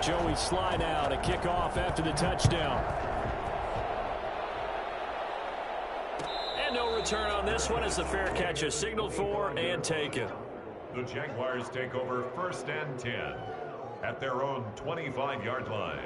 Joey Sly now to kick off after the touchdown. And no return on this one as the fair catch is signaled for and taken. The Jaguars take over 1st and 10 at their own 25-yard line.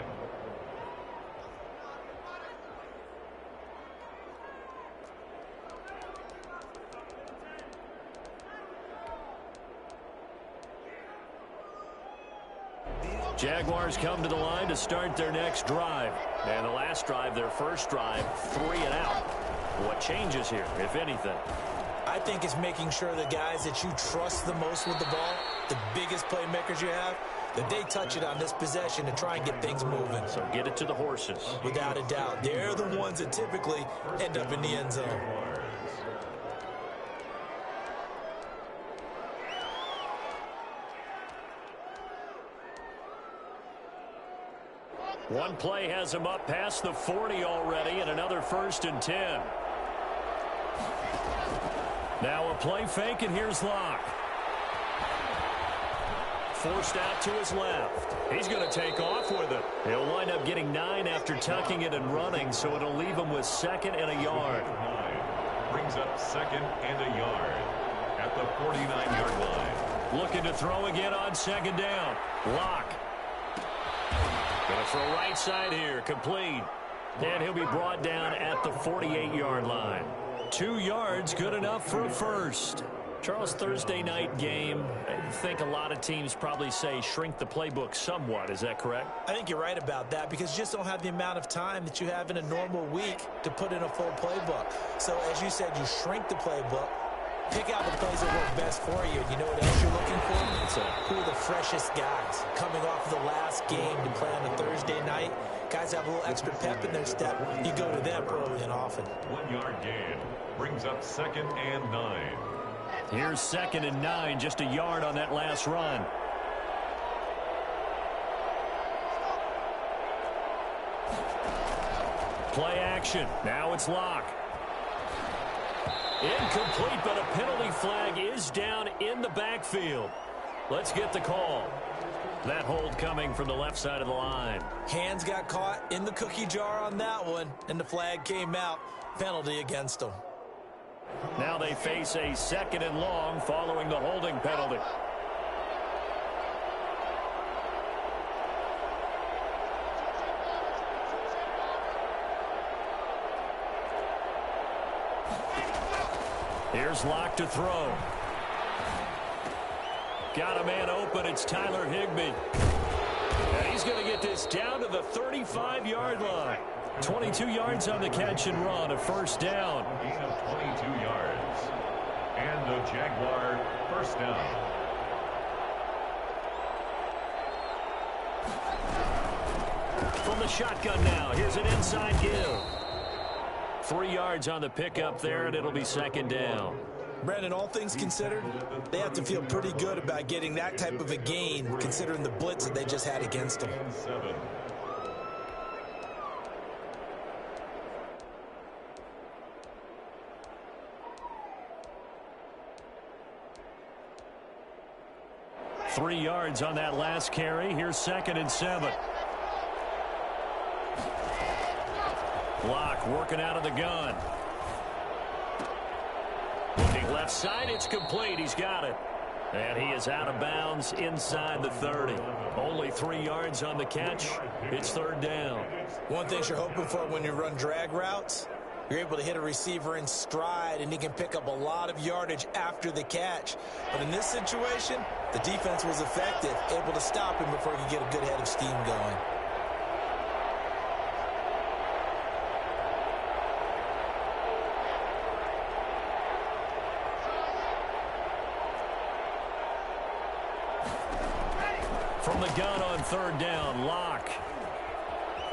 Jaguars come to the line to start their next drive. And the last drive, their first drive, 3 and out. What changes here, if anything? I think it's making sure the guys that you trust the most with the ball, the biggest playmakers you have, that they touch it on this possession to try and get things moving. So get it to the horses. Without a doubt. They're the ones that typically end up in the end zone. One play has him up past the 40 already, and another 1st and 10. Now a play fake, and here's Locke. Forced out to his left. He's going to take off with it. He'll wind up getting 9 after tucking it and running, so it'll leave him with 2nd and a yard. Brings up 2nd and a yard at the 49-yard line. Looking to throw again on 2nd down. Locke. Going to throw right side here, complete. And he'll be brought down at the 48-yard line. 2 yards, good enough for a first. Charles, Thursday night game, I think a lot of teams probably say shrink the playbook somewhat. Is that correct? I think you're right about that because you just don't have the amount of time that you have in a normal week to put in a full playbook. So, as you said, you shrink the playbook. Pick out the plays that work best for you. And you know what else you're looking for? Who are the freshest guys coming off of the last game to play on a Thursday night? Guys have a little extra pep in their step. You go to them early and often. 1-yard gain brings up 2nd and 9. Here's 2nd and 9, just a yard on that last run. Play action. Now it's Locke. Incomplete, but a penalty flag is down in the backfield. Let's get the call. That hold coming from the left side of the line. Hands got caught in the cookie jar on that one, and the flag came out. Penalty against them. Now they face a 2nd and long following the holding penalty. Here's Locke to throw. Got a man open. It's Tyler Higbee. And he's going to get this down to the 35-yard line. 22 yards on the catch and run, a 1st down. Gain of 22 yards. And the Jaguar 1st down. From the shotgun now, here's an inside give. 3 yards on the pickup there, and it'll be 2nd down. Brandon, all things considered, they have to feel pretty good about getting that type of a gain, considering the blitz that they just had against them. 7. Three yards on that last carry. Here's 2nd and 7. Locke working out of the gun. Looking left side, it's complete. He's got it. And he is out of bounds inside the 30. Only 3 yards on the catch. It's 3rd down. One thing you're hoping for when you run drag routes, you're able to hit a receiver in stride, and he can pick up a lot of yardage after the catch. But in this situation, the defense was effective, able to stop him before he could get a good head of steam going. From the gun on 3rd down, Locke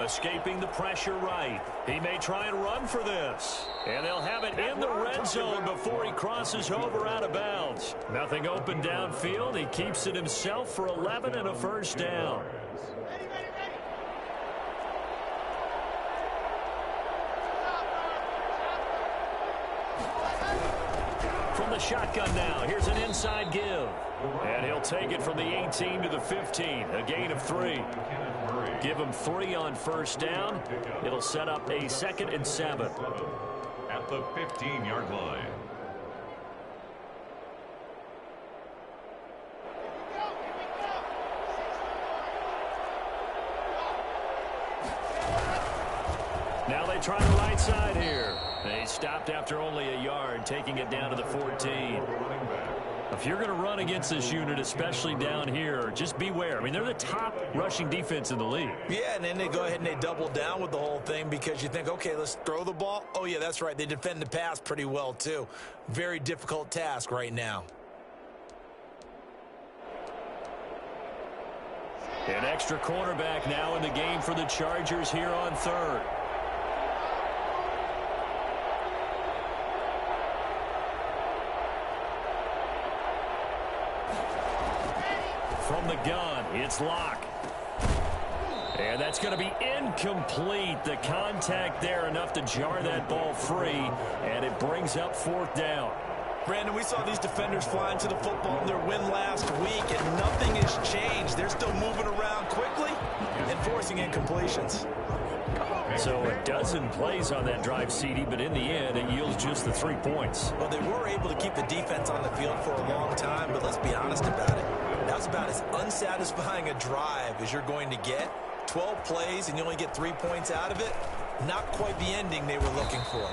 escaping the pressure right. He may try and run for this. And they'll have it in the red zone before he crosses over out of bounds. Nothing open downfield. He keeps it himself for 11 and a 1st down. from the shotgun now. Here's an inside give. And he'll take it from the 18 to the 15. A gain of 3. Give him 3 on first down. It'll set up a 2nd and 7. At the 15-yard line. Now they try the right side here. They stopped after only a yard, taking it down to the 14. If you're going to run against this unit, especially down here, just beware. I mean, they're the top rushing defense in the league. Yeah, and then they go ahead and they double down with the whole thing because you think, okay, let's throw the ball. Oh, yeah, that's right. They defend the pass pretty well, too. Very difficult task right now. An extra cornerback now in the game for the Chargers here on 3rd. From the gun, it's Locke. And that's going to be incomplete. The contact there enough to jar that ball free, and it brings up 4th down. Brandon, we saw these defenders fly into the football in their win last week, and nothing has changed. They're still moving around quickly and forcing incompletions. So a dozen plays on that drive, CD, but in the end, it yields just the 3 points. Well, they were able to keep the defense on the field for a long time, but let's be honest about it. That was about as unsatisfying a drive as you're going to get. 12 plays, and you only get 3 points out of it. Not quite the ending they were looking for.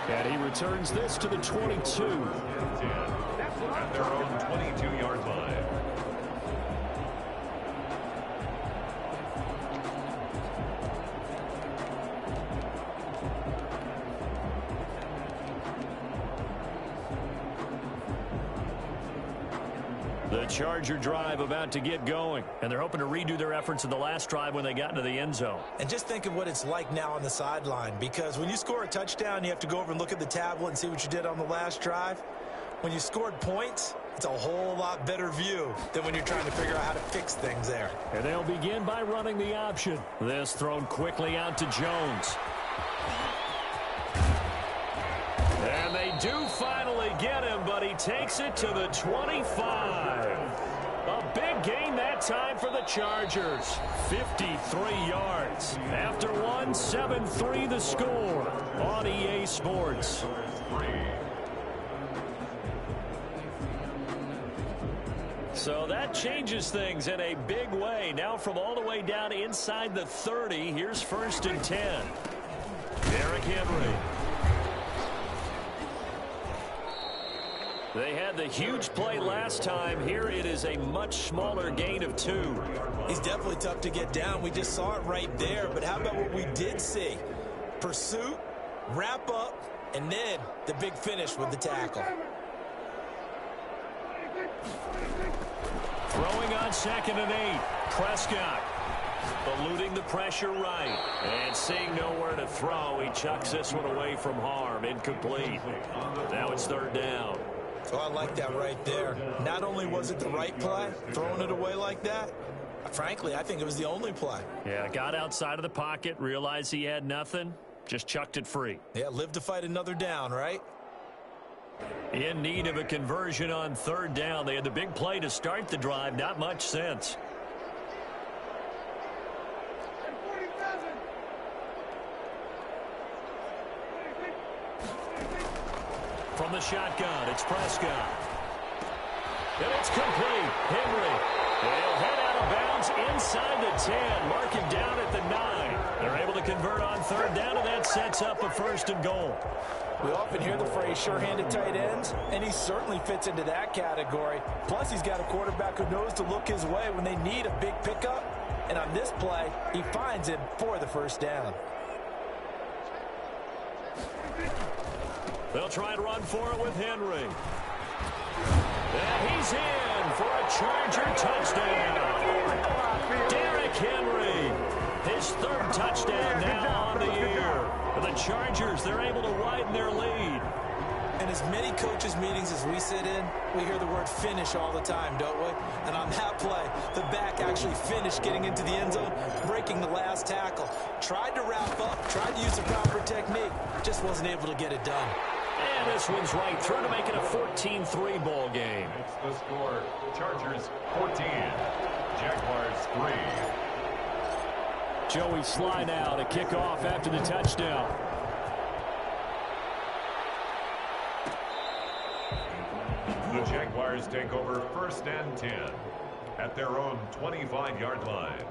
And he returns this to the 22. At their own 22-yard line. The Charger drive about to get going, and they're hoping to redo their efforts in the last drive when they got into the end zone. And just think of what it's like now on the sideline, because when you score a touchdown, you have to go over and look at the tablet and see what you did on the last drive. When you scored points, it's a whole lot better view than when you're trying to figure out how to fix things there. And they'll begin by running the option. This thrown quickly out to Jones. And they do finally get him, but he takes it to the 25. A big gain that time for the Chargers. 53 yards. After one, 7-3 the score on EA Sports. So that changes things in a big way. Now from all the way down inside the 30, here's 1st and 10. Derrick Henry. They had the huge play last time. Here it is a much smaller gain of 2. He's definitely tough to get down. We just saw it right there. But how about what we did see? Pursuit, wrap up, and then the big finish with the tackle. Throwing on 2nd and 8. Prescott eluding the pressure right. And seeing nowhere to throw, he chucks this one away from harm. Incomplete. Now it's 3rd down. Oh, I like that right there. Not only was it the right play, throwing it away like that, frankly, I think it was the only play. Yeah, got outside of the pocket, realized he had nothing, just chucked it free. Yeah, live to fight another down, right? In need of a conversion on 3rd down. They had the big play to start the drive, not much sense. From the shotgun, it's Prescott. And it's complete. Henry. They'll head out of bounds inside the 10. Mark him down at the 9. They're able to convert on 3rd down, and that sets up a 1st and goal. We often hear the phrase sure-handed tight ends, and he certainly fits into that category. Plus, he's got a quarterback who knows to look his way when they need a big pickup. And on this play, he finds him for the 1st down. They'll try to run for it with Henry. And he's in for a Charger touchdown. Derrick Henry, his 3rd touchdown now on the year. And the Chargers, they're able to widen their lead. In as many coaches' meetings as we sit in, we hear the word finish all the time, don't we? And on that play, the back actually finished getting into the end zone, breaking the last tackle. Tried to wrap up, tried to use the proper technique, just wasn't able to get it done. And this one's right through to make it a 14-3 ball game. It's the score. Chargers 14. Jaguars 3. Joey Sly now to kick off after the touchdown. The Jaguars take over 1st and 10 at their own 25-yard line.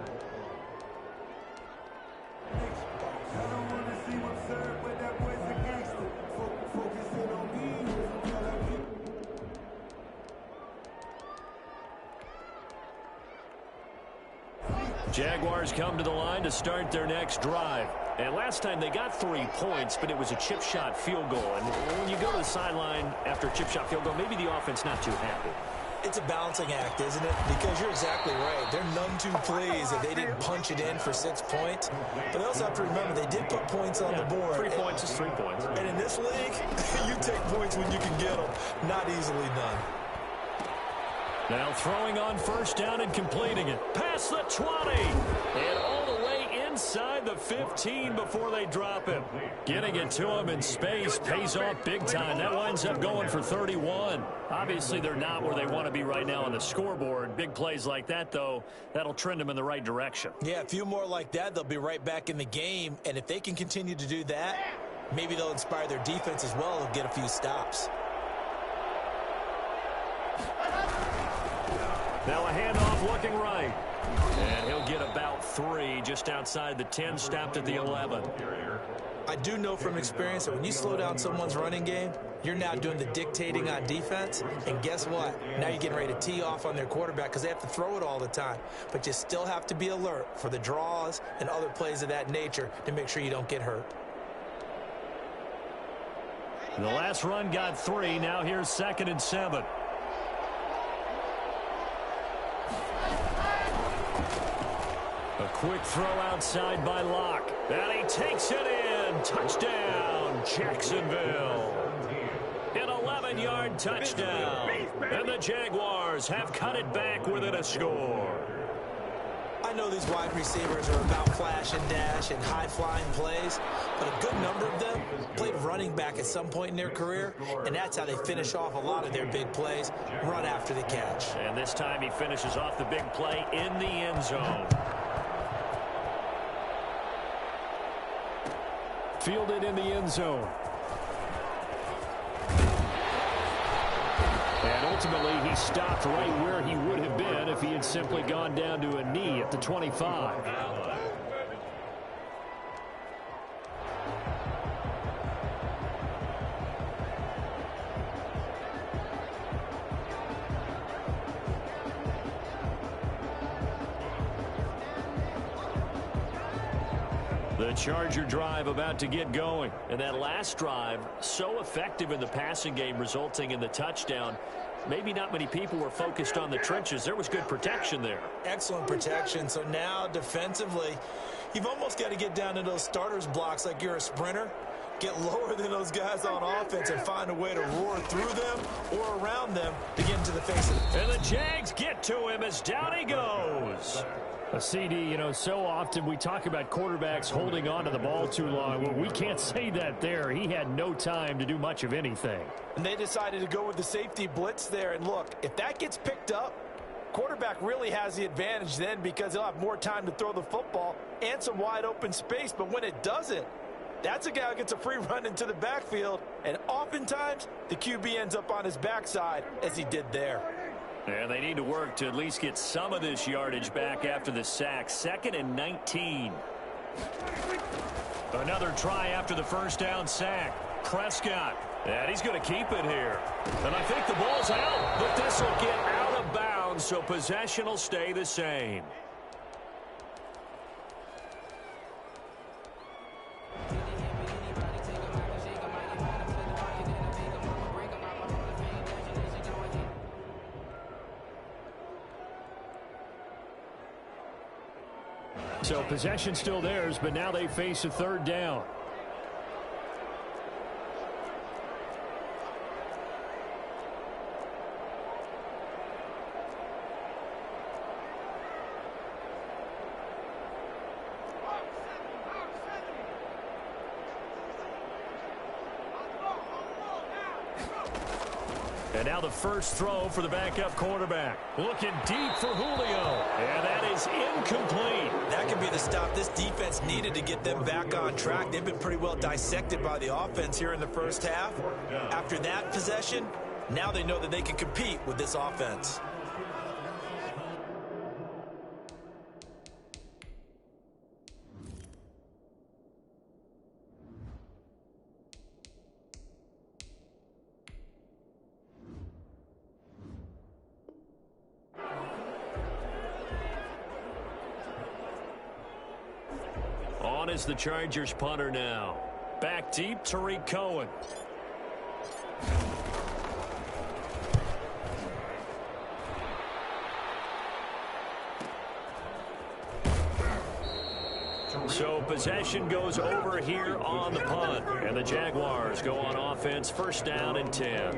Jaguars come to the line to start their next drive. And last time they got 3 points, but it was a chip shot field goal. And when you go to the sideline after a chip shot field goal, maybe the offense not too happy. It's a balancing act, isn't it? Because you're exactly right. They're none too pleased that they didn't punch it in for 6 points. But they also have to remember they did put points on the board. 3 points is 3 points. And in this league, you take points when you can get them. Not easily done. Now throwing on 1st down and completing it. Past the 20. And all the way inside the 15 before they drop him. Getting it to him in space pays off big time. That winds up going for 31. Obviously, they're not where they want to be right now on the scoreboard. Big plays like that, though, that'll trend them in the right direction. Yeah, a few more like that, they'll be right back in the game. And if they can continue to do that, maybe they'll inspire their defense as well and get a few stops. Now a handoff looking right. And he'll get about 3 just outside the 10, stopped at the 11. I do know from experience that when you slow down someone's running game, you're now doing the dictating on defense. And guess what? Now you're getting ready to tee off on their quarterback because they have to throw it all the time. But you still have to be alert for the draws and other plays of that nature to make sure you don't get hurt. The last run got 3. Now here's 2nd and 7. A quick throw outside by Locke. And he takes it in. Touchdown, Jacksonville. An 11-yard touchdown. And the Jaguars have cut it back within a score. I know these wide receivers are about flash and dash and high-flying plays, but a good number of them played running back at some point in their career, and that's how they finish off a lot of their big plays, run after the catch. And this time he finishes off the big play in the end zone. Fielded in the end zone. And ultimately, he stopped right where he would have been if he had simply gone down to a knee at the 25. The Charger drive about to get going. And that last drive, so effective in the passing game, resulting in the touchdown. Maybe not many people were focused on the trenches. There was good protection there. Excellent protection. So now defensively, you've almost got to get down to those starters blocks like you're a sprinter. Get lower than those guys on offense and find a way to roar through them or around them to get into the face of them. And the Jags get to him as down he goes. A CD, you know, so often we talk about quarterbacks holding on to the ball too long. Well, we can't say that there. He had no time to do much of anything. And they decided to go with the safety blitz there. And look, if that gets picked up, quarterback really has the advantage then because he'll have more time to throw the football and some wide open space. But when it doesn't, that's a guy who gets a free run into the backfield. And oftentimes, the QB ends up on his backside as he did there. And they need to work to at least get some of this yardage back after the sack. 2nd and 19. Another try after the first down sack. Prescott. And he's going to keep it here. And I think the ball's out. But this will get out of bounds, so possession will stay the same. So possession still theirs, but now they face a 3rd down. And now the first throw for the backup quarterback. Looking deep for Julio. And that is incomplete. That could be the stop this defense needed to get them back on track. They've been pretty well dissected by the offense here in the first half. After that possession, now they know that they can compete with this offense. On is the Chargers punter now. Back deep, Tariq Cohen. So possession goes over here on the punt. And the Jaguars go on offense, first down and 10.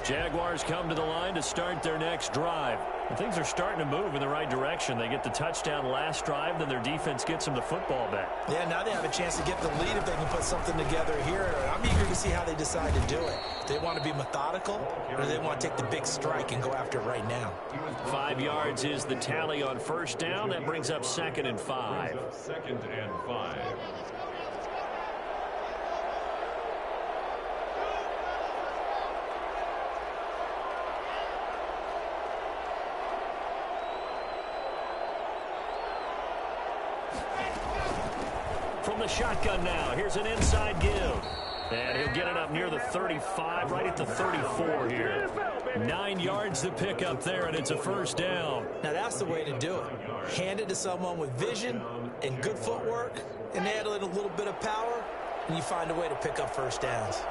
Jaguars come to the line to start their next drive. And things are starting to move in the right direction. They get the touchdown last drive, then their defense gets them the football back. Yeah, now they have a chance to get the lead if they can put something together here. I'm eager to see how they decide to do it. Do they want to be methodical, or do they want to take the big strike and go after it right now? 5 yards is the tally on first down. That brings up 2nd and 5. 2nd and 5. From the shotgun now, here's an inside give. And he'll get it up near the 35, right at the 34 here. 9 yards to pick up there, and it's a first down. Now that's the way to do it. Hand it to someone with vision and good footwork, and add in a little bit of power, and you find a way to pick up first downs.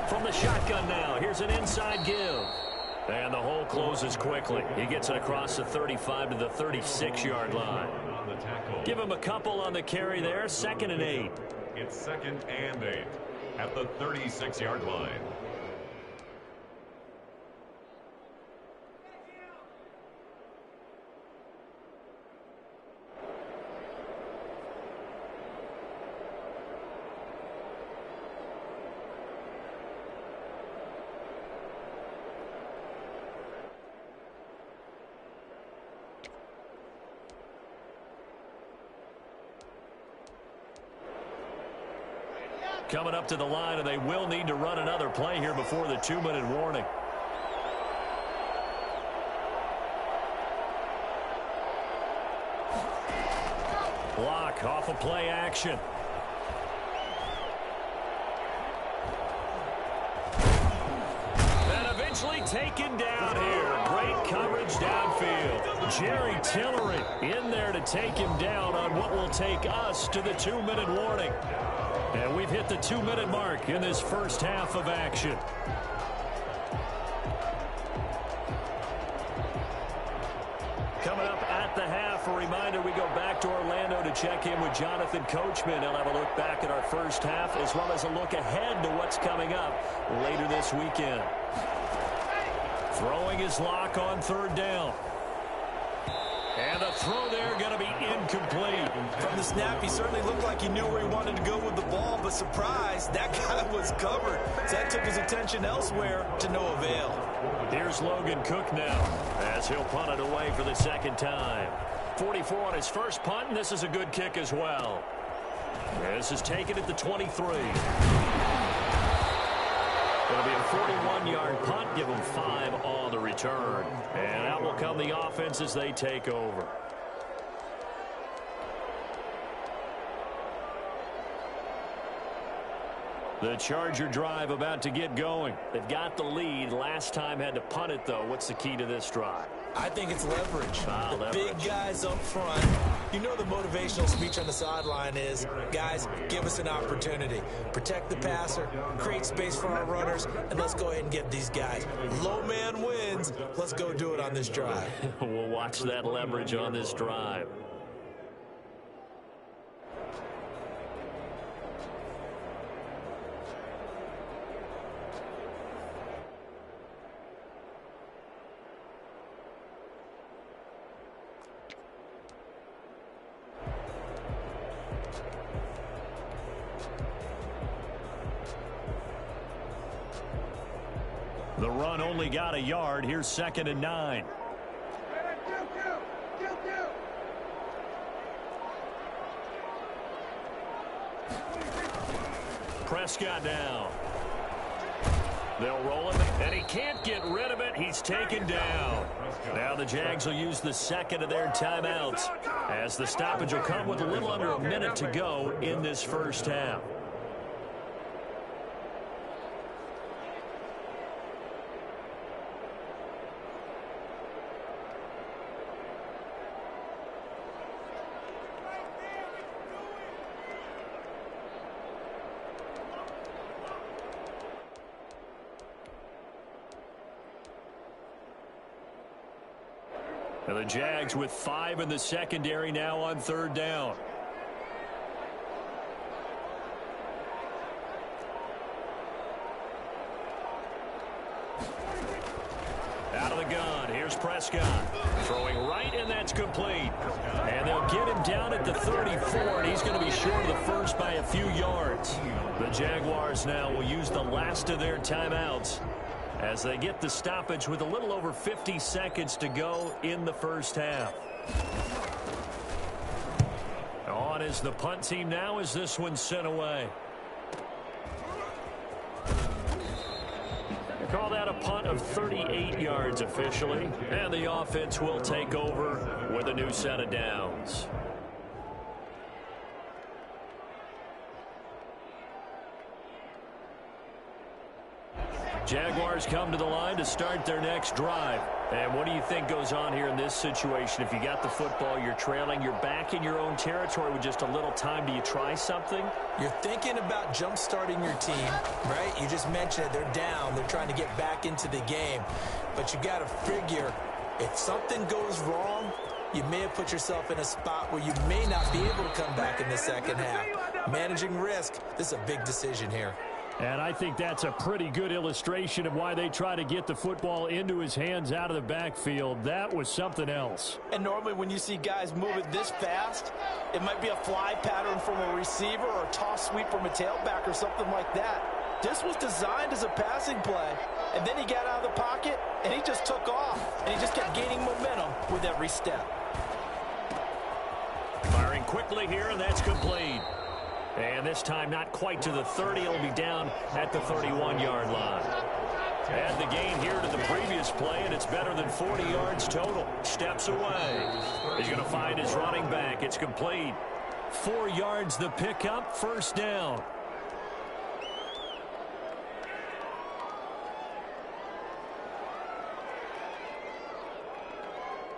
From the shotgun now, here's an inside give. And the hole closes quickly. He gets it across the 35 to the 36-yard line. Give him a couple on the carry there, 2nd and 8. It's 2nd and 8 at the 36-yard line. Coming up to the line, and they will need to run another play here before the 2-minute warning. Block off of play action. And eventually taken down here. Great coverage downfield. Jerry Tillery in there to take him down on what will take us to the 2-minute warning. And we've hit the 2-minute mark in this first half of action. Coming up at the half, a reminder we go back to Orlando to check in with Jonathan Coachman. He'll have a look back at our first half as well as a look ahead to what's coming up later this weekend. Throwing his lock on 3rd down. And the throw there going to be incomplete. From the snap, he certainly looked like he knew where he wanted to go with the ball, but surprise, that guy was covered. So that took his attention elsewhere to no avail. Here's Logan Cook now as he'll punt it away for the 2nd time. 44 on his first punt, and this is a good kick as well. This is taken at the 23. It'll be a 41-yard punt, give them 5 on the return. And out will come the offense as they take over. The Charger drive about to get going. They've got the lead. Last time had to punt it, though. What's the key to this drive? I think it's leverage. The big guys up front. You know the motivational speech on the sideline is, guys, give us an opportunity. Protect the passer, create space for our runners, and let's go ahead and get these guys. Low man wins. Let's go do it on this drive. We'll watch that leverage on this drive. The run only got a yard. Here's 2nd and 9. Prescott down. They'll roll him, and he can't get rid of it. He's taken down. Now the Jags will use the second of their timeouts, as the stoppage will come with a little under a minute to go in this first half. And the Jags with 5 in the secondary now on 3rd down. Out of the gun. Here's Prescott. Throwing right, and that's complete. And they'll get him down at the 34, and he's going to be short of the first by a few yards. The Jaguars now will use the last of their timeouts as they get the stoppage with a little over 50 seconds to go in the first half. On is the punt team now as this one's sent away. They call that a punt of 38 yards officially, and the offense will take over with a new set of downs. Jaguars come to the line to start their next drive. And what do you think goes on here in this situation? If you got the football, you're trailing, you're back in your own territory with just a little time. Do you try something? You're thinking about jump-starting your team, right? You just mentioned it. They're down. They're trying to get back into the game. But you got to figure, if something goes wrong, you may have put yourself in a spot where you may not be able to come back in the second half. Managing risk, this is a big decision here. And I think that's a pretty good illustration of why they try to get the football into his hands out of the backfield. That was something else. And normally when you see guys move it this fast, it might be a fly pattern from a receiver or a toss sweep from a tailback or something like that. This was designed as a passing play, and then he got out of the pocket, and he just took off, and he just kept gaining momentum with every step. Firing quickly here, and that's complete. And this time not quite to the 30. It'll be down at the 31-yard line. Add the gain here to the previous play, and it's better than 40 yards total. Steps away. He's going to find his running back. It's complete. 4 yards the pickup, first down.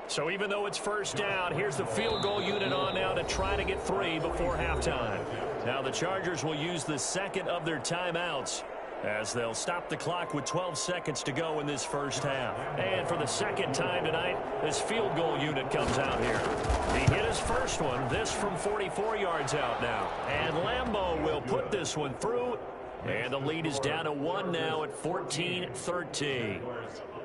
So even though it's first down, here's the field goal unit on now to try to get 3 before halftime. Now the Chargers will use the second of their timeouts as they'll stop the clock with 12 seconds to go in this first half. And for the second time tonight, this field goal unit comes out here. He hit his first one, this from 44 yards out now. And Lambeau will put this one through. And the lead is down to 1 now at 14-13.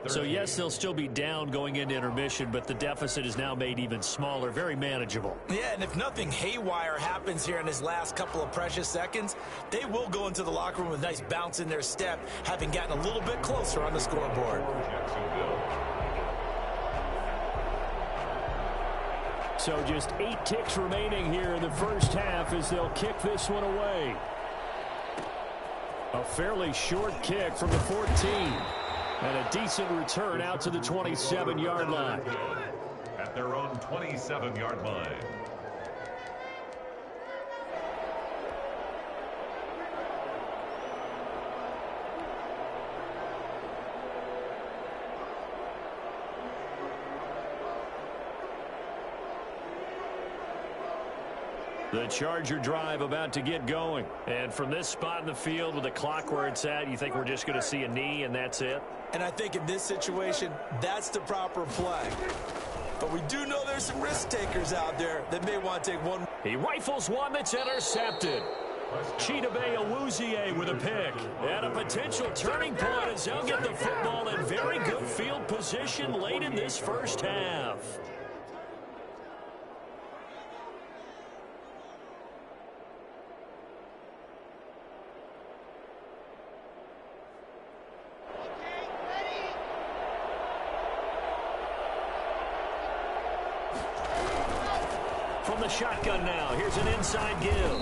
So, yes, they'll still be down going into intermission, but the deficit is now made even smaller, very manageable. Yeah, and if nothing haywire happens here in his last couple of precious seconds, they will go into the locker room with a nice bounce in their step, having gotten a little bit closer on the scoreboard. So just 8 ticks remaining here in the first half as they'll kick this one away. A fairly short kick from the 14. And a decent return out to the 27-yard line. At their own 27-yard line. The Charger drive about to get going. And from this spot in the field with the clock where it's at, you think we're just going to see a knee and that's it? And I think in this situation, that's the proper play. But we do know there's some risk takers out there that may want to take one. He rifles one that's intercepted. Chidobe Awuzie with a pick. And a potential turning point as they'll get the football in very good field position late in this first half. from the shotgun now. Here's an inside give.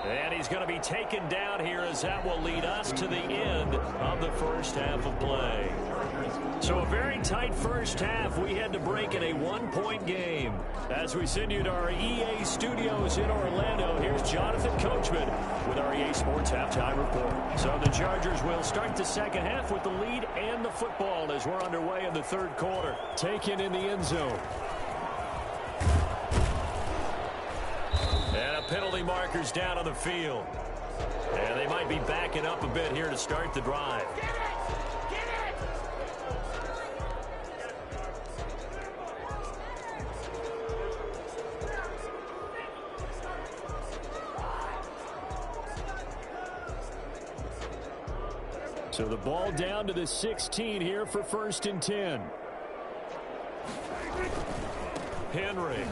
And he's going to be taken down here as that will lead us to the end of the first half of play. So a very tight first half. We had to break in a one-point game. As we send you to our EA studios in Orlando, here's Jonathan Coachman with our EA Sports Halftime Report. So the Chargers will start the second half with the lead and the football as we're underway in the third quarter. Taken in the end zone. And a penalty marker's down on the field. And they might be backing up a bit here to start the drive. So the ball down to the 16 here for 1st and 10. Henry.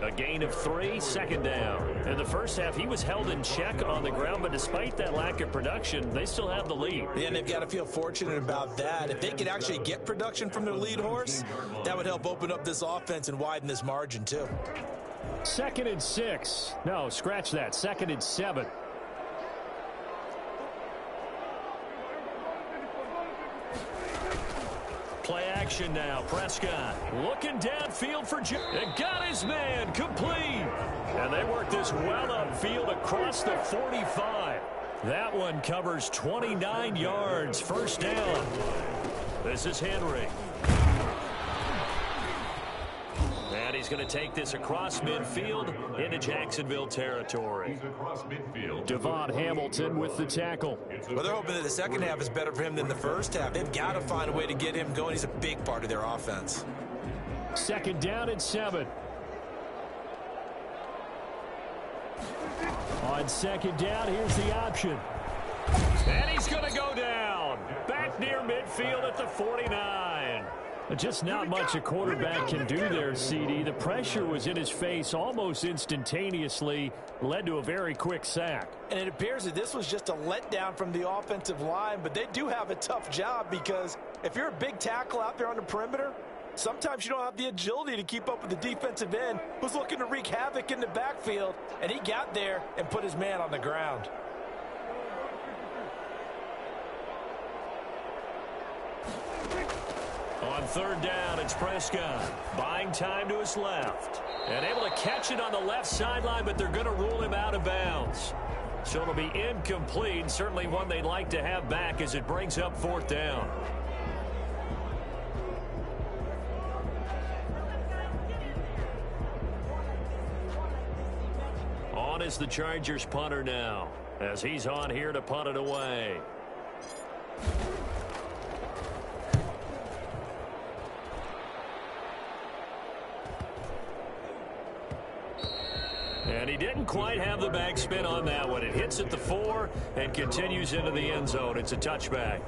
A gain of 3, second down. In the first half, he was held in check on the ground, but despite that lack of production, they still have the lead. Yeah, and they've got to feel fortunate about that. If they could actually get production from their lead horse, that would help open up this offense and widen this margin, too. 2nd and 6. No, scratch that. 2nd and 7. Play action now. Prescott looking downfield for and got his man complete. And they work this well upfield across the 45. That one covers 29 yards. First down. This is Henry. And he's going to take this across midfield into Jacksonville territory. Devon Hamilton with the tackle. Well, they're hoping that the second half is better for him than the first half. They've got to find a way to get him going. He's a big part of their offense. 2nd down and 7. On 2nd down, here's the option. And he's going to go down. Back near midfield at the 49. Just not much a quarterback can do there, CD. The pressure was in his face almost instantaneously, led to a very quick sack. And it appears that this was just a letdown from the offensive line, but they do have a tough job because if you're a big tackle out there on the perimeter, sometimes you don't have the agility to keep up with the defensive end who's looking to wreak havoc in the backfield, and he got there and put his man on the ground. On 3rd down, it's Prescott. Buying time to his left. And able to catch it on the left sideline, but they're going to rule him out of bounds. So it'll be incomplete. Certainly one they'd like to have back as it brings up 4th down. On is the Chargers punter now, as he's on here to punt it away. And he didn't quite have the backspin on that one. It hits at the 4 and continues into the end zone. It's a touchback.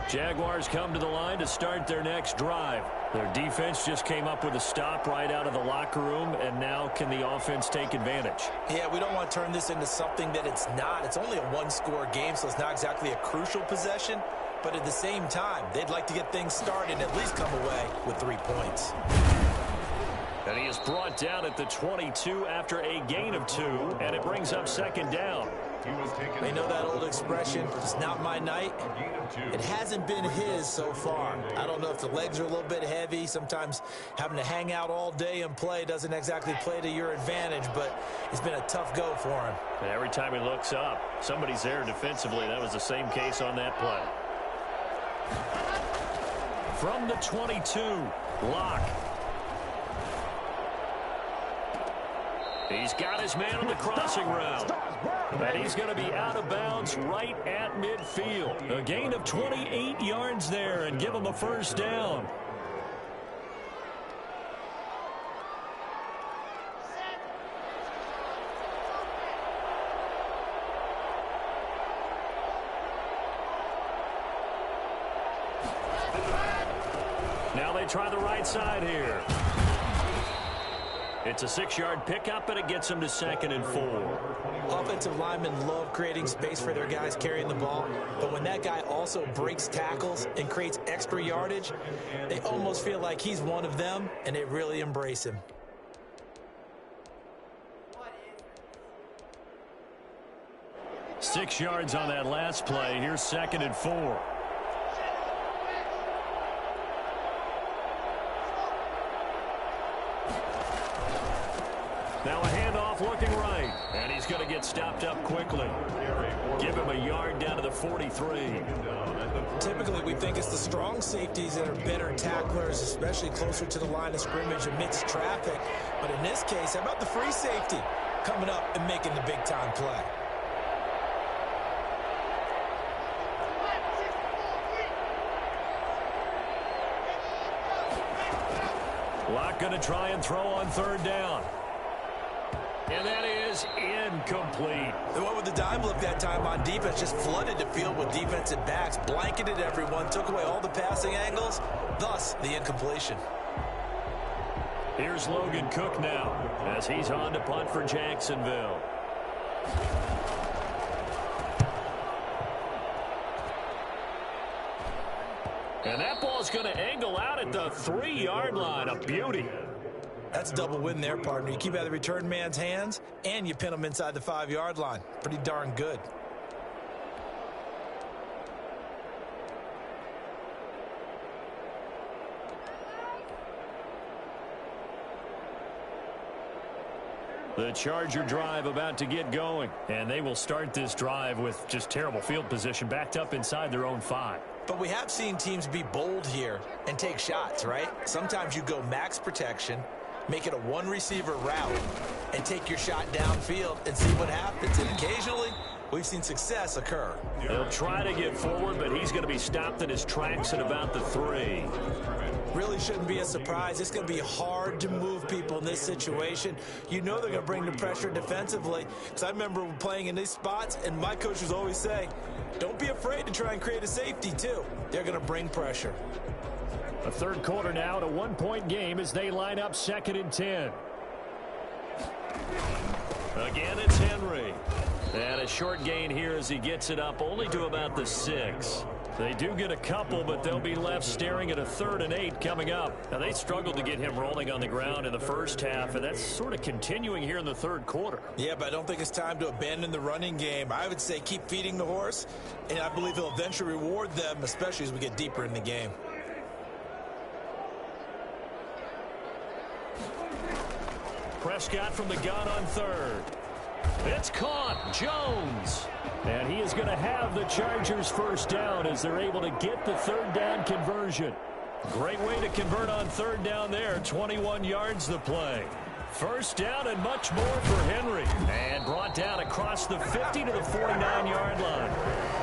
Jaguars come to the line to start their next drive. Their defense just came up with a stop right out of the locker room, and now can the offense take advantage? Yeah, we don't want to turn this into something that it's not. It's only a one-score game, so it's not exactly a crucial possession. But at the same time, they'd like to get things started and at least come away with 3 points. And he is brought down at the 22 after a gain of 2, and it brings up 2nd down. They know that old expression, it's not my night. It hasn't been his so far. I don't know if the legs are a little bit heavy. Sometimes having to hang out all day and play doesn't exactly play to your advantage, but it's been a tough go for him. And every time he looks up, somebody's there defensively. That was the same case on that play. From the 22, Locke. He's got his man on the crossing route. And he's going to be out of bounds right at midfield. A gain of 28 yards there and give him a 1st down. Now they try the right side here. It's a 6-yard pickup, and it gets them to 2nd and 4. Offensive linemen love creating space for their guys carrying the ball, but when that guy also breaks tackles and creates extra yardage, they almost feel like he's one of them, and they really embrace him. Six yards on that last play. Here's 2nd and 4. Now a handoff looking right, and he's going to get stopped up quickly. Give him a yard down to the 43. Typically, we think it's the strong safeties that are better tacklers, especially closer to the line of scrimmage amidst traffic. But in this case, how about the free safety coming up and making the big-time play? Locke going to try and throw on 3rd down. And that is incomplete. They went with the dime look that time on defense, just flooded the field with defensive backs, blanketed everyone, took away all the passing angles, thus the incompletion. Here's Logan Cook now as he's on to punt for Jacksonville. And that ball's going to angle out at the 3-yard line. A beauty. That's a double win there, partner. You keep out of the return man's hands, and you pin him inside the 5-yard line. Pretty darn good. The Charger drive about to get going, and they will start this drive with just terrible field position, backed up inside their own 5. But we have seen teams be bold here and take shots, right? Sometimes you go max protection, make it a one-receiver route, and take your shot downfield and see what happens. And occasionally, we've seen success occur. He'll try to get forward, but he's going to be stopped in his tracks at about the 3. Really shouldn't be a surprise. It's going to be hard to move people in this situation. You know they're going to bring the pressure defensively. Because I remember playing in these spots, and my coach was always saying, don't be afraid to try and create a safety, too. They're going to bring pressure. A 3rd quarter now, a 1-point game as they line up 2nd and 10. Again, it's Henry. And a short gain here as he gets it up only to about the 6. They do get a couple, but they'll be left staring at a 3rd and 8 coming up. Now, they struggled to get him rolling on the ground in the first half, and that's sort of continuing here in the 3rd quarter. Yeah, but I don't think it's time to abandon the running game. I would say keep feeding the horse, and I believe he'll eventually reward them, especially as we get deeper in the game. Prescott from the gun on 3rd. It's caught. Jones. And he is going to have the Chargers 1st down as they're able to get the 3rd down conversion. Great way to convert on 3rd down there. 21 yards the play. 1st down and much more for Henry. And brought down across the 50 to the 49-yard line.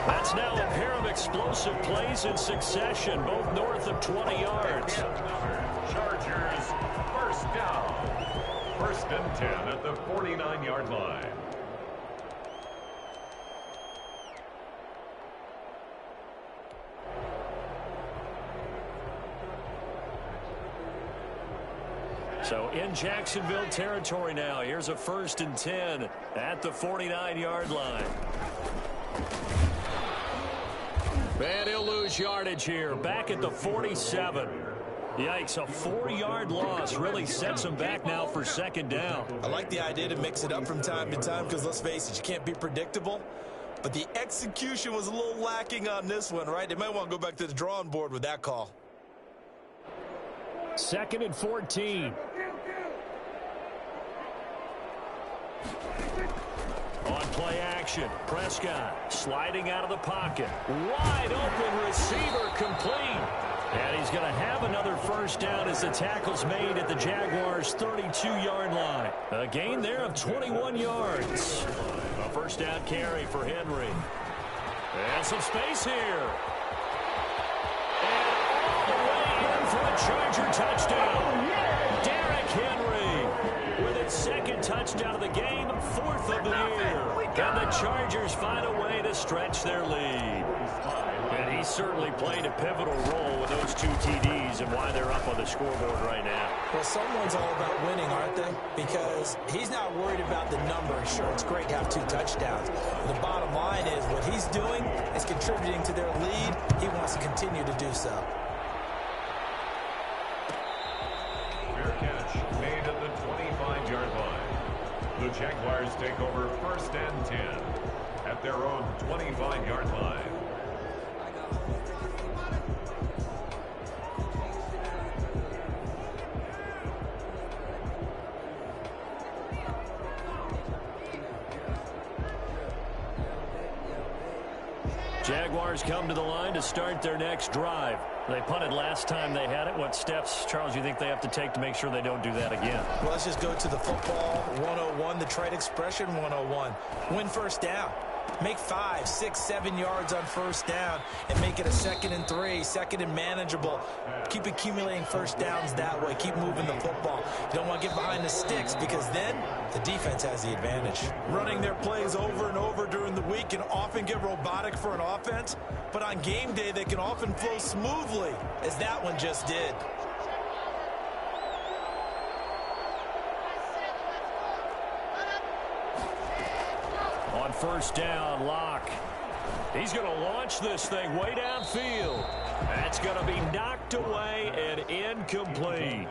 That's now a pair of explosive plays in succession, both north of 20 yards. Chargers 1st down. 1st and 10 at the 49-yard line. So in Jacksonville territory now. Here's a 1st and 10 at the 49-yard line. And he'll lose yardage here. Back at the 47. Yikes, a 4-yard loss really sets him back now for 2nd down. I like the idea to mix it up from time to time because, let's face it, you can't be predictable. But the execution was a little lacking on this one, right? They might want to go back to the drawing board with that call. 2nd and 14. On play action, Prescott sliding out of the pocket. Wide open receiver complete. And he's going to have another 1st down as the tackle's made at the Jaguars' 32-yard line. A gain there of 21 yards. A 1st down carry for Henry. And some space here. And all the way in for a Charger touchdown. Derrick Henry with second touchdown of the game, fourth of the year. And the Chargers find a way to stretch their lead. And he certainly played a pivotal role with those 2 TDs and why they're up on the scoreboard right now. Well, someone's all about winning, aren't they? Because he's not worried about the number. Sure, it's great to have 2 touchdowns. The bottom line is what he's doing is contributing to their lead. He wants to continue to do so. Fair catch made at the 25-yard line. The Jaguars take over first and 10 at their own 25-yard line. Jaguars come to the line to start their next drive. They punted last time they had it. What steps, Charles, you think they have to take to make sure they don't do that again? Well, let's just go to the football 101, the trade expression 101. Win first down. Make 5, 6, 7 yards on first down and make it a 2nd and 3, 2nd and manageable. Keep accumulating first downs that way. Keep moving the football. You don't want to get behind the sticks because then the defense has the advantage. Running their plays over and over during the week can often get robotic for an offense, but on game day they can often flow smoothly, as that one just did. On first down, Locke. He's going to launch this thing way downfield. That's going to be knocked away and incomplete.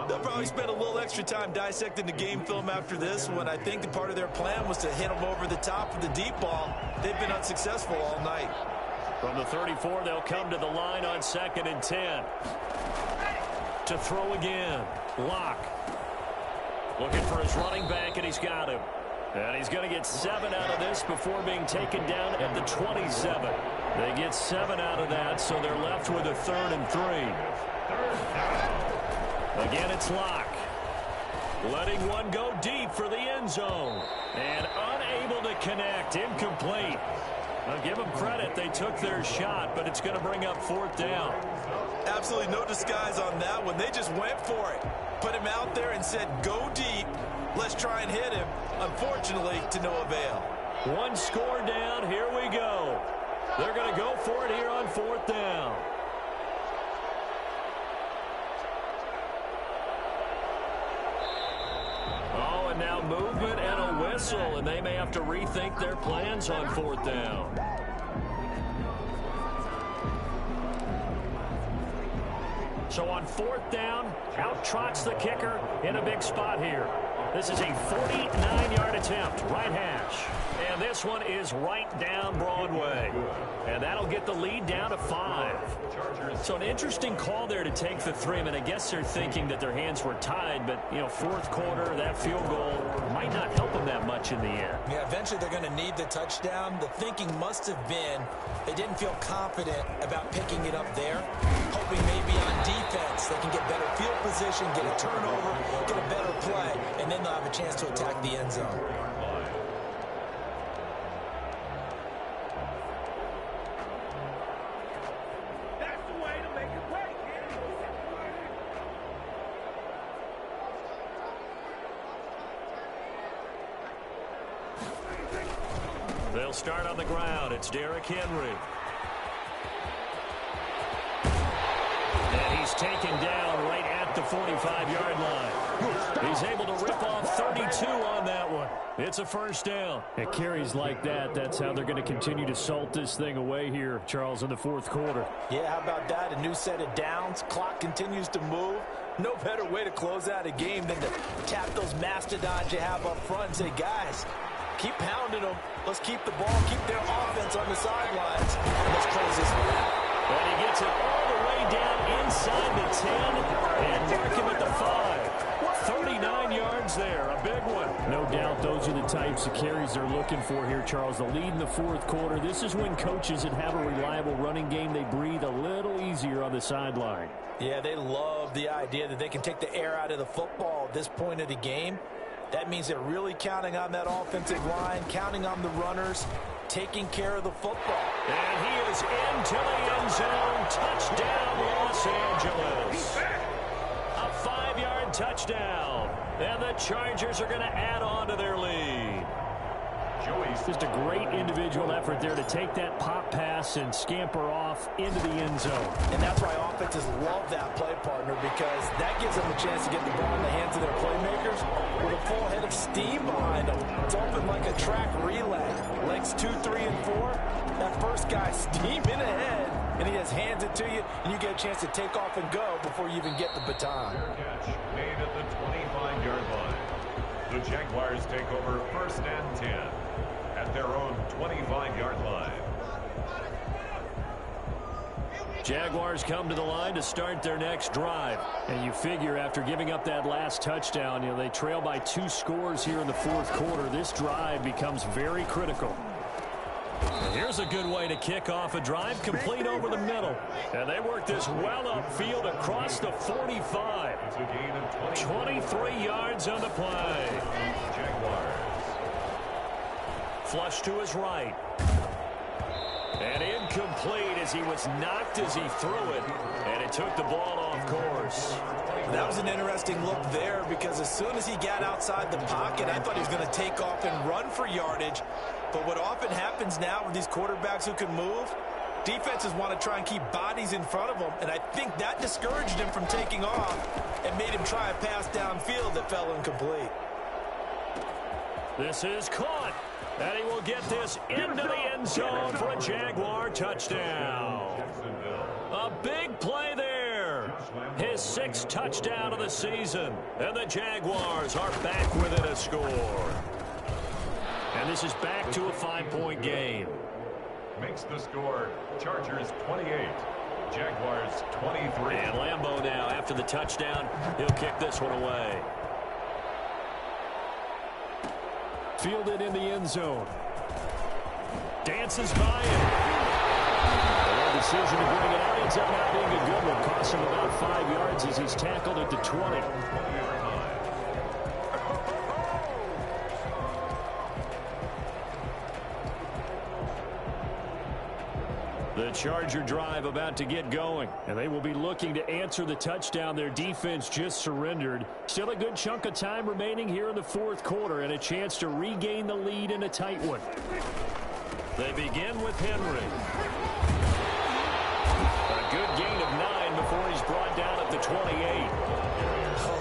They'll probably spend a little extra time dissecting the game film after this one. I think part of their plan was to hit them over the top of the deep ball. They've been unsuccessful all night. From the 34, they'll come to the line on 2nd and 10. To throw again, Locke. Looking for his running back, and he's got him. And he's going to get 7 out of this before being taken down at the 27. They get 7 out of that, so they're left with a 3rd and 3. Again, it's Locke. Letting one go deep for the end zone. And unable to connect. Incomplete. I'll give them credit. They took their shot, but it's going to bring up 4th down. Absolutely no disguise on that one. They just went for it. Put him out there and said, go deep. Let's try and hit him. Unfortunately, to no avail. One score down. Here we go. They're going to go for it here on 4th down. Oh, and now movement and a whistle, and they may have to rethink their plans on 4th down. So on 4th down, out trots the kicker in a big spot here. This is a 49-yard attempt, right hash. And this one is right down Broadway. And that'll get the lead down to 5. So an interesting call there to take the 3. I mean, I guess they're thinking that their hands were tied, but, you know, 4th quarter, that field goal might not help them that much in the end. Yeah, eventually they're going to need the touchdown. The thinking must have been they didn't feel confident about picking it up there, hoping maybe on defense they can get better field position, get a turnover, get a better play, and then they'll have a chance to attack the end zone. They'll start on the ground. It's Derrick Henry. And he's taken down right at the 45-yard line. He's able to rip off 32 on that one. It's a first down. At carries like that, that's how they're going to continue to salt this thing away here, Charles, in the 4th quarter. Yeah, how about that? A new set of downs. Clock continues to move. No better way to close out a game than to tap those mastodons you have up front and say, guys, keep pounding them. Let's keep the ball, keep their offense on the sidelines, and let's close this one out. And he gets it all the way down inside the 10 and mark him at the 5. 39 yards there, a big one. No doubt those are the types of carries they're looking for here, Charles. The lead in the 4th quarter. This is when coaches that have a reliable running game, they breathe a little easier on the sideline. Yeah, they love the idea that they can take the air out of the football at this point of the game. That means they're really counting on that offensive line, counting on the runners, taking care of the football. And he is into the end zone. Touchdown, Los Angeles. A 25-yard touchdown. And the Chargers are going to add on to their lead. Just a great individual effort there to take that pop pass and scamper off into the end zone. And that's why offenses love that play, partner, because that gives them a chance to get the ball in the hands of their playmakers with a full head of steam behind them. It's open like a track relay. Legs 2, 3, and 4. That first guy steaming ahead, and he just hands it to you, and you get a chance to take off and go before you even get the baton. Catch made at the 25-yard line. The Jaguars take over 1st and 10 at their own 25-yard line. Jaguars come to the line to start their next drive. And you figure after giving up that last touchdown, they trail by 2 scores here in the 4th quarter. This drive becomes very critical. And here's a good way to kick off a drive, complete over the middle. And they work this well upfield across the 45. It's a gain of 23 yards on the play. Jaguars. Flush to his right. And incomplete as he was knocked as he threw it. And it took the ball off course. That was an interesting look there because as soon as he got outside the pocket, I thought he was going to take off and run for yardage. But what often happens now with these quarterbacks who can move, defenses want to try and keep bodies in front of them. And I think that discouraged him from taking off and made him try a pass downfield that fell incomplete. This is caught. And he will get this into the end zone for a Jaguar touchdown. A big play there. His 6th touchdown of the season. And the Jaguars are back within a score. And this is back to a 5-point game. Makes the score Chargers 28, Jaguars 23. And Lambeau now after the touchdown. He'll kick this one away. Fielded in the end zone. Dances by him. The decision to bring it out ends up not being a good one. Costs him about 5 yards as he's tackled at the 20. The Charger drive about to get going. And they will be looking to answer the touchdown their defense just surrendered. Still a good chunk of time remaining here in the 4th quarter and a chance to regain the lead in a tight one. They begin with Henry. A good gain of 9 before he's brought down at the 28.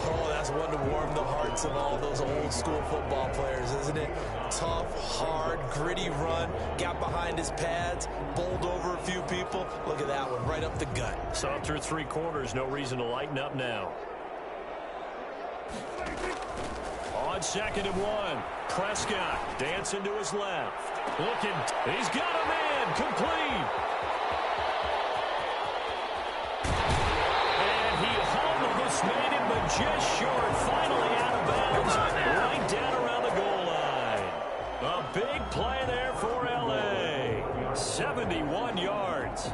Oh, that's one to warm the hearts of all those old school football players, isn't it? Tough, hard, gritty run. Got behind his pads, bowled over a few people. Look at that one, right up the gut. Saw through 3 quarters, no reason to lighten up now. On 2nd and 1, Prescott dancing to his left. Looking, he's got a man, complete. And he almost made it, but just short, finally out of bounds, right down around the goal line. A big play there for L.A. 71 yards.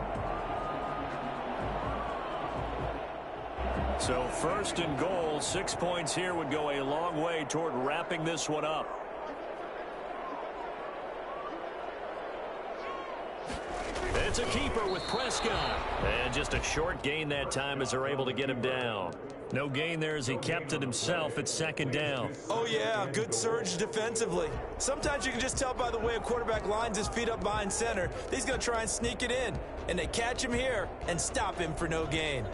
So 1st and goal, 6 points here would go a long way toward wrapping this one up. It's a keeper with Prescott. And just a short gain that time as they're able to get him down. No gain there as he kept it himself at 2nd down. Oh, yeah, good surge defensively. Sometimes you can just tell by the way a quarterback lines his feet up behind center. He's going to try and sneak it in. And they catch him here and stop him for no gain.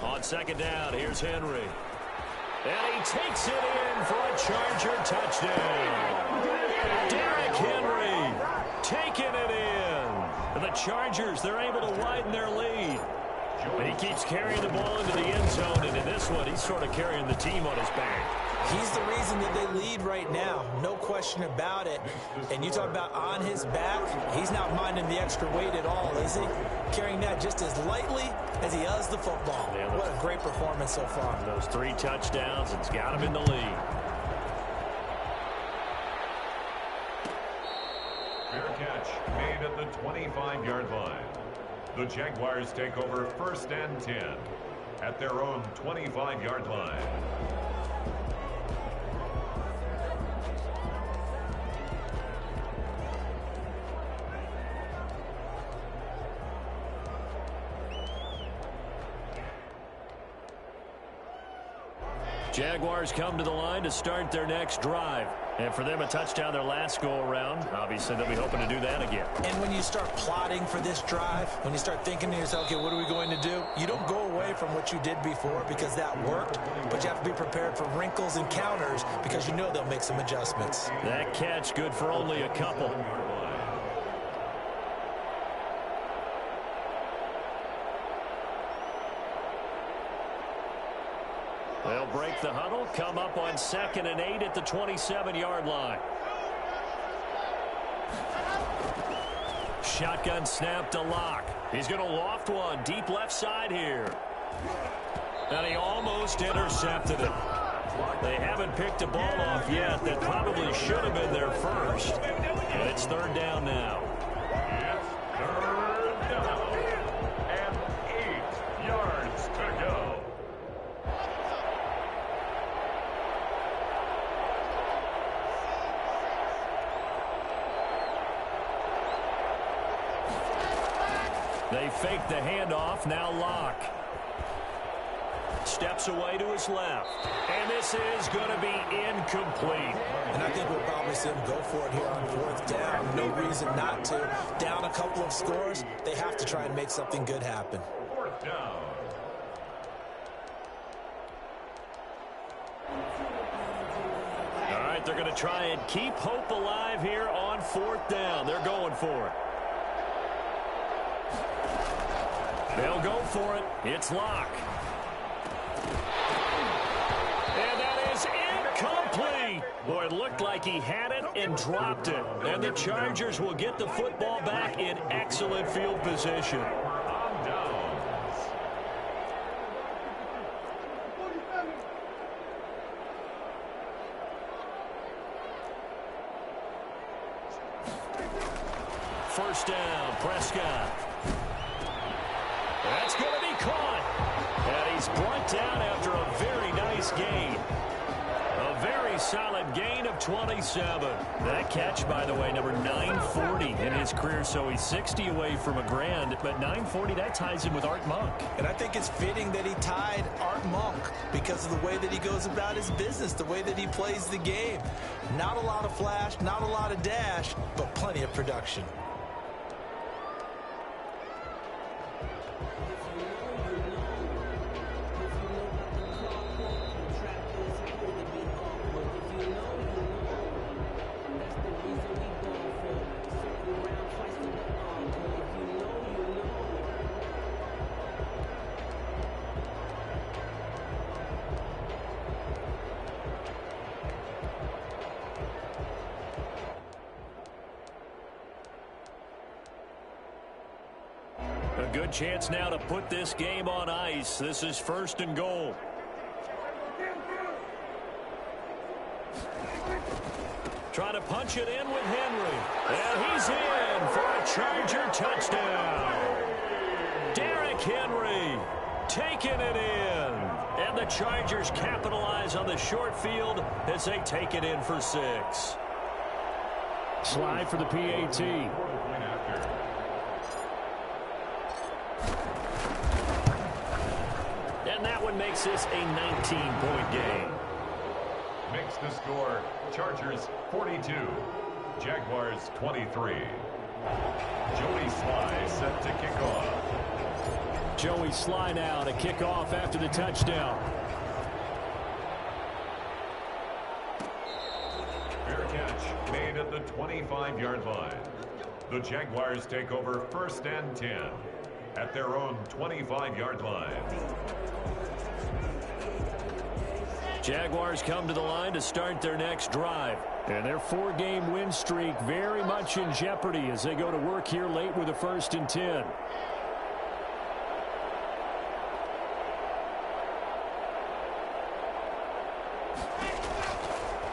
On 2nd down, here's Henry. And he takes it in for a Charger touchdown. Derrick Henry taking it in. And the Chargers, they're able to widen their lead. And he keeps carrying the ball into the end zone. And in this one, he's sort of carrying the team on his back. He's the reason that they lead right now. No question about it. And you talk about on his back, he's not minding the extra weight at all, is he? Carrying that just as lightly as he does the football. Yeah, what a great performance so far. Those 3 touchdowns, it's got him in the lead. Fair catch made at the 25-yard line. The Jaguars take over 1st and 10 at their own 25-yard line. Jaguars come to the line to start their next drive. And for them, a touchdown their last go-around. Obviously, they'll be hoping to do that again. And when you start plotting for this drive, when you start thinking to yourself, okay, what are we going to do? You don't go away from what you did before because that worked, but you have to be prepared for wrinkles and counters because you know they'll make some adjustments. That catch good for only a couple. They'll break the huddle, come up on 2nd and 8 at the 27-yard line. Shotgun snap to Locke. He's going to loft one deep left side here. And he almost intercepted it. They haven't picked a ball off yet that probably should have been their first. And it's 3rd down now. It's 3rd down and 8 yards to go. They fake the handoff. Now Locke steps away to his left. And this is going to be incomplete. And I think we'll probably see him go for it here on 4th down. No reason not to. Down a couple of scores, they have to try and make something good happen. 4th down. All right, they're going to try and keep hope alive here on 4th down. They're going for it. They'll go for it. It's Locke. And that is incomplete. Boy, it looked like he had it and dropped it. And the Chargers will get the football back in excellent field position. On downs. First down, Prescott. That's going to be caught. And he's brought down after a very nice gain. A very solid gain of 27. That catch, by the way, number 940 in his career. So he's 60 away from a grand. But 940, that ties him with Art Monk. And I think it's fitting that he tied Art Monk because of the way that he goes about his business, the way that he plays the game. Not a lot of flash, not a lot of dash, but plenty of production. A good chance now to put this game on ice. This is 1st and goal. Trying to punch it in with Henry. And he's in for a Charger touchdown. Derrick Henry taking it in. And the Chargers capitalize on the short field as they take it in for 6. Slide for the PAT. And that one makes this a 19-point game. Makes the score Chargers 42, Jaguars 23. Joey Sly set to kick off. Joey Sly now to kick off after the touchdown. Fair catch made at the 25-yard line. The Jaguars take over 1st and 10 at their own 25-yard line. Jaguars come to the line to start their next drive. And their 4-game win streak very much in jeopardy as they go to work here late with a 1st and 10.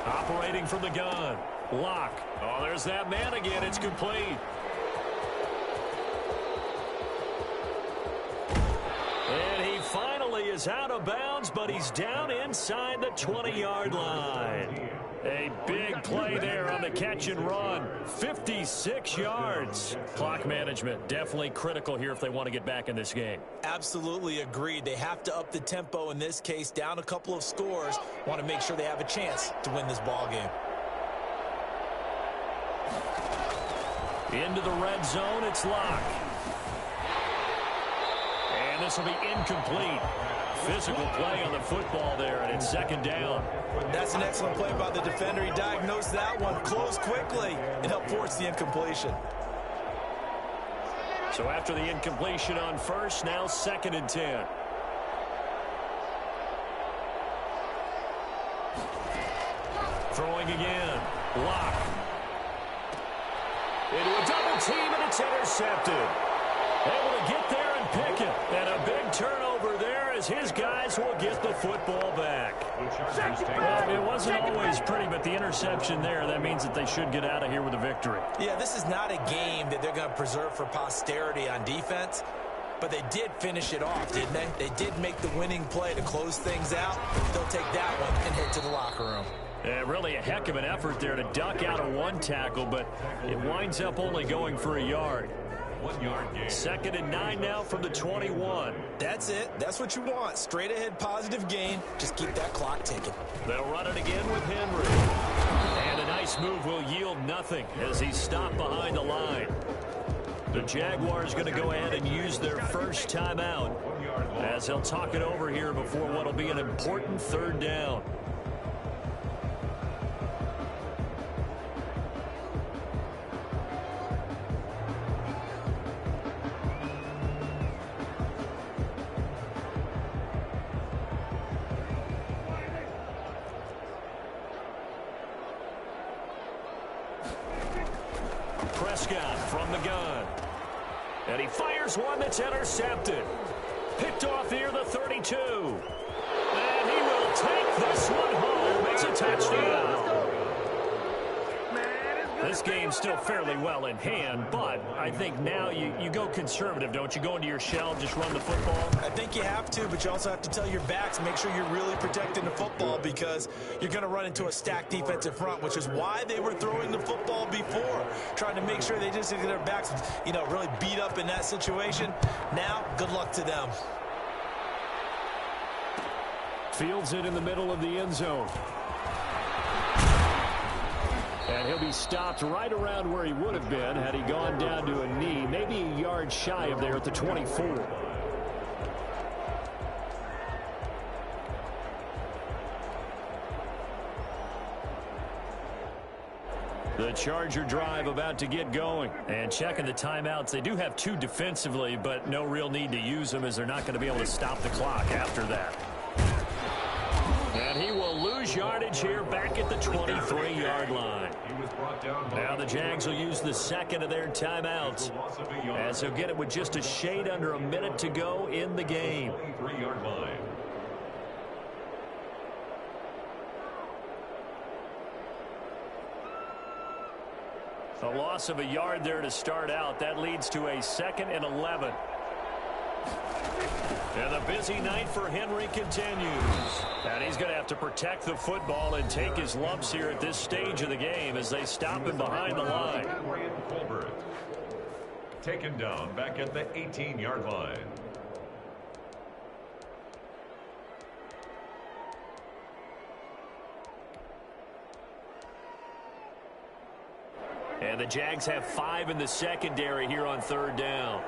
Operating from the gun. Locke. Oh, there's that man again. It's complete. And he finally is out of bounds, but he's down inside the 20-yard line. A big play there on the catch and run. 56 yards. Clock management definitely critical here if they want to get back in this game. Absolutely agreed. They have to up the tempo in this case, down a couple of scores. Want to make sure they have a chance to win this ball game. Into the red zone, it's Locke. And this will be incomplete. Physical play on the football there, and it's second down. That's an excellent play by the defender. He diagnosed that one, closed quickly, and helped force the incompletion. So after the incompletion on first, now 2nd and 10. Throwing again. Locke. Into a double team, and it's intercepted. Able to get there and pick it. And a big turnover there as his guys will get the football back. Well, it wasn't always pretty, but the interception there, that means that they should get out of here with a victory. Yeah, this is not a game that they're going to preserve for posterity on defense, but they did finish it off, didn't they? They did make the winning play to close things out. They'll take that one and head to the locker room. Yeah, really a heck of an effort there to duck out of one tackle, but it winds up only going for a yard. 1 yard gain. 2nd and 9 now from the 21. That's it. That's what you want. Straight ahead positive gain. Just keep that clock ticking. They'll run it again with Henry. And a nice move will yield nothing as he's stopped behind the line. The Jaguars going to go ahead and use their first timeout as they'll talk it over here before what will be an important 3rd down. Prescott from the gun. And he fires one that's intercepted. Picked off near the 32. And he will take this one home. It's a touchdown. This game's still fairly well in hand, but I think now you go conservative, don't you? Go into your shell and just run the football? I think you have to, but you also have to tell your backs, make sure you're really protecting the football because you're going to run into a stacked defensive front, which is why they were throwing the football before, trying to make sure they just get their backs, really beat up in that situation. Now, good luck to them. Fields it in the middle of the end zone. And he'll be stopped right around where he would have been had he gone down to a knee, maybe a yard shy of there at the 24. The Charger drive about to get going. And checking the timeouts. They do have 2 defensively, but no real need to use them as they're not going to be able to stop the clock after that. And he will lose yardage here back at the 23-yard line. Now the Jags will use the 2nd of their timeouts as they'll get it with just a shade under a minute to go in the game. 23-yard line. A loss of a yard there to start out. That leads to a 2nd and 11. And the busy night for Henry continues. And he's going to have to protect the football and take his lumps here at this stage of the game as they stop him behind the line. Colbert taken down back at the 18-yard line. And the Jags have 5 in the secondary here on 3rd down.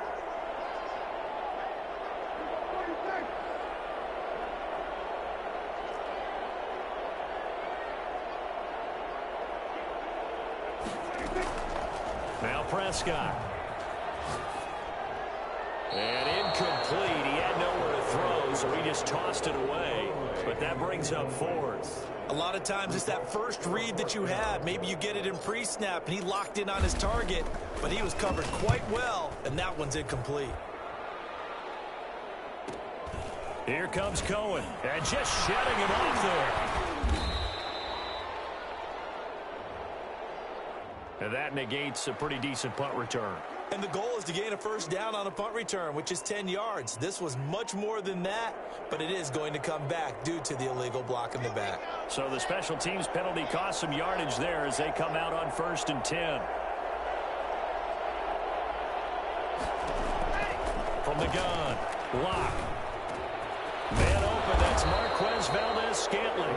Now Prescott. And incomplete. He had nowhere to throw, so he just tossed it away. But that brings up 4th. A lot of times it's that first read that you have. Maybe you get it in pre-snap, and he locked in on his target, but he was covered quite well, and that one's incomplete. Here comes Cohen, and just shedding him off there. And that negates a pretty decent punt return. And the goal is to gain a first down on a punt return, which is 10 yards. This was much more than that, but it is going to come back due to the illegal block in the back. So the special teams penalty cost some yardage there as they come out on 1st and 10. From the gun, Locke. Man open, that's Marquez Valdez-Scantling.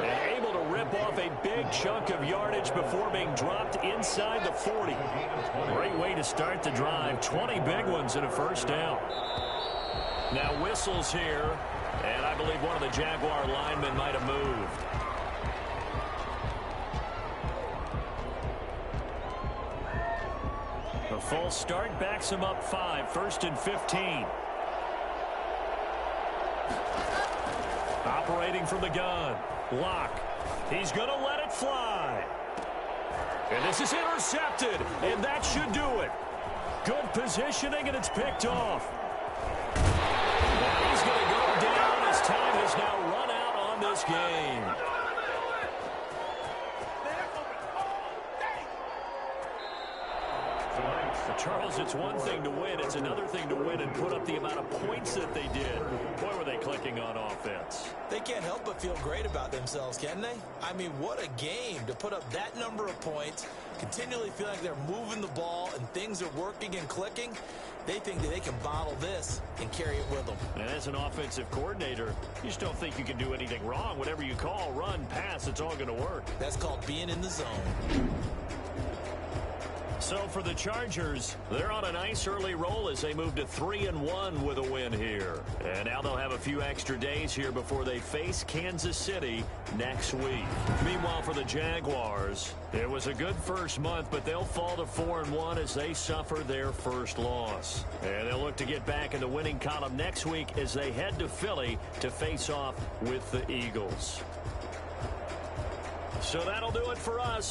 And able to rip off a big chunk of yardage before being dropped inside the 40. Great way to start the drive. 20 big ones and a first down. Now whistles here, and I believe one of the Jaguar linemen might have moved. The full start backs him up 5, 1st and 15. Operating from the gun, Locke. He's going to let it fly. And this is intercepted, and that should do it. Good positioning, and it's picked off. Now he's going to go down as time has now run out on this game. Charles, it's one thing to win. It's another thing to win and put up the amount of points that they did. Boy, were they clicking on offense. They can't help but feel great about themselves, can they? I mean, what a game to put up that number of points, continually feel like they're moving the ball and things are working and clicking. They think that they can bottle this and carry it with them. And as an offensive coordinator, you just don't think you can do anything wrong. Whatever you call, run, pass, it's all going to work. That's called being in the zone. So for the Chargers, they're on a nice early roll as they move to 3-1 with a win here. And now they'll have a few extra days here before they face Kansas City next week. Meanwhile, for the Jaguars, it was a good first month, but they'll fall to 4-1 as they suffer their first loss. And they'll look to get back in the winning column next week as they head to Philly to face off with the Eagles. So that'll do it for us.